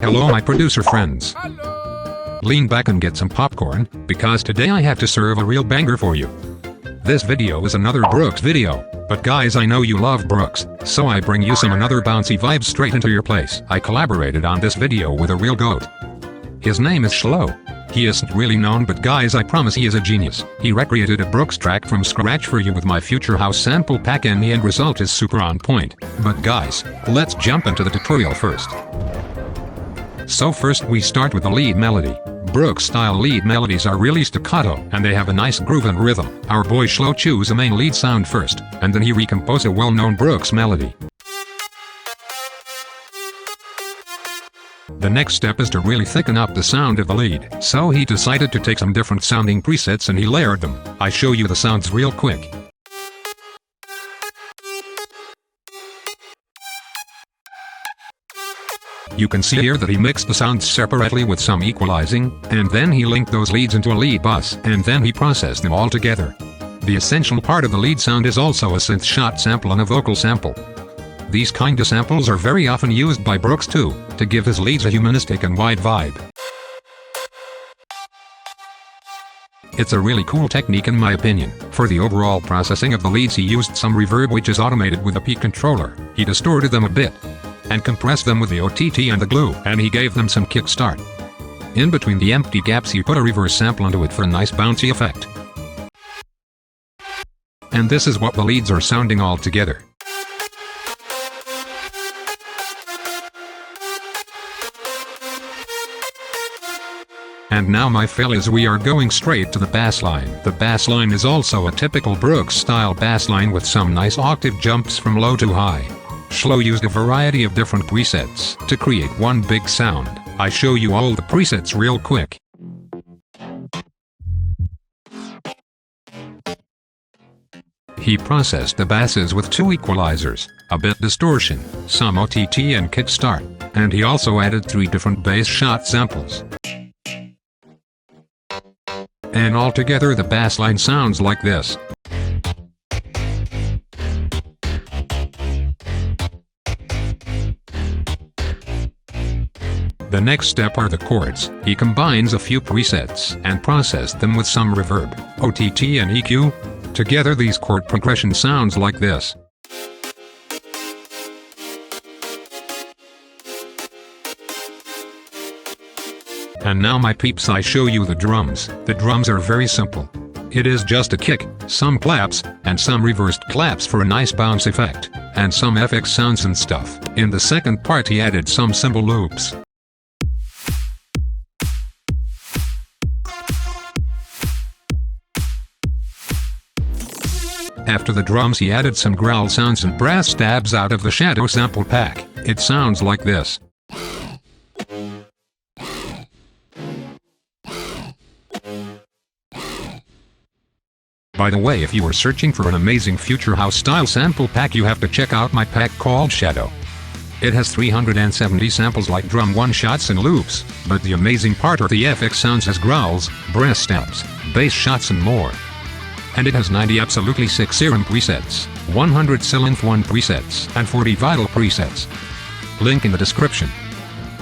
Hello my producer friends. Lean back and get some popcorn, because today I have to serve a real banger for you. This video is another Brooks video, but guys, I know you love Brooks, so I bring you some another bouncy vibes straight into your place. I collaborated on this video with a real goat. His name is Shlo. He isn't really known, but guys, I promise he is a genius. He recreated a Brooks track from scratch for you with my Future House sample pack, and the end result is super on point. But guys, let's jump into the tutorial first. So first we start with the lead melody. Brooks style lead melodies are really staccato, and they have a nice groove and rhythm. Our boy Shlo chose a main lead sound first, and then he recomposed a well-known Brooks melody. The next step is to really thicken up the sound of the lead, so he decided to take some different sounding presets and he layered them. I show you the sounds real quick. You can see here that he mixed the sounds separately with some equalizing, and then he linked those leads into a lead bus, and then he processed them all together. The essential part of the lead sound is also a synth shot sample and a vocal sample. These kind of samples are very often used by Brooks too, to give his leads a humanistic and wide vibe. It's a really cool technique in my opinion. For the overall processing of the leads he used some reverb, which is automated with a peak controller. He distorted them a bit and compressed them with the OTT and the glue, and he gave them some kickstart. In between the empty gaps he put a reverse sample into it for a nice bouncy effect. And this is what the leads are sounding all together. And now my fellas, we are going straight to the bass line. The bass line is also a typical Brooks style bass line with some nice octave jumps from low to high. Shlo used a variety of different presets to create one big sound. I show you all the presets real quick. He processed the basses with 2 equalizers, a bit distortion, some OTT and kickstart, and he also added 3 different bass shot samples. And altogether the bass line sounds like this. The next step are the chords. He combines a few presets and processed them with some reverb, OTT and EQ. Together these chord progression sounds like this. And now my peeps, I show you the drums. The drums are very simple. It is just a kick, some claps, and some reversed claps for a nice bounce effect, and some FX sounds and stuff. In the second part he added some cymbal loops. After the drums he added some growl sounds and brass stabs out of the Shadow sample pack. It sounds like this. By the way, if you are searching for an amazing Future House style sample pack, you have to check out my pack called Shadow. It has 370 samples like drum one-shots and loops, but the amazing part are the FX sounds as growls, brass stabs, bass shots and more. And it has 90 absolutely sick serum presets, 100 Synth 1 presets, and 40 Vital presets. Link in the description.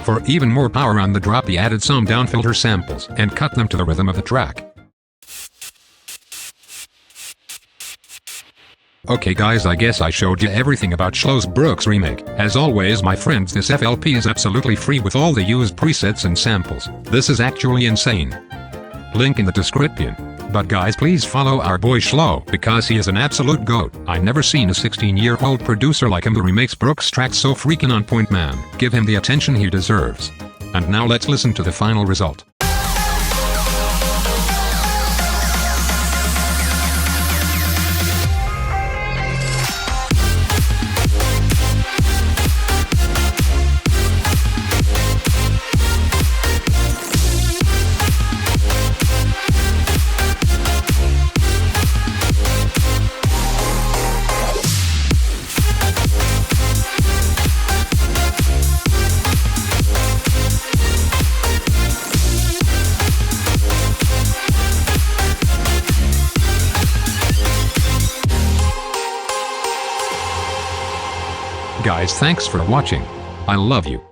For even more power on the drop he added some downfilter samples and cut them to the rhythm of the track. Okay guys, I guess I showed you everything about Shlo's Brooks remake. As always my friends, this FLP is absolutely free with all the used presets and samples. This is actually insane. Link in the description. But guys, please follow our boy Shlo, because he is an absolute goat. I never seen a 16-year-old producer like him who remakes Brooks tracks so freaking on point, man. Give him the attention he deserves. And now let's listen to the final result. Guys, thanks for watching. I love you.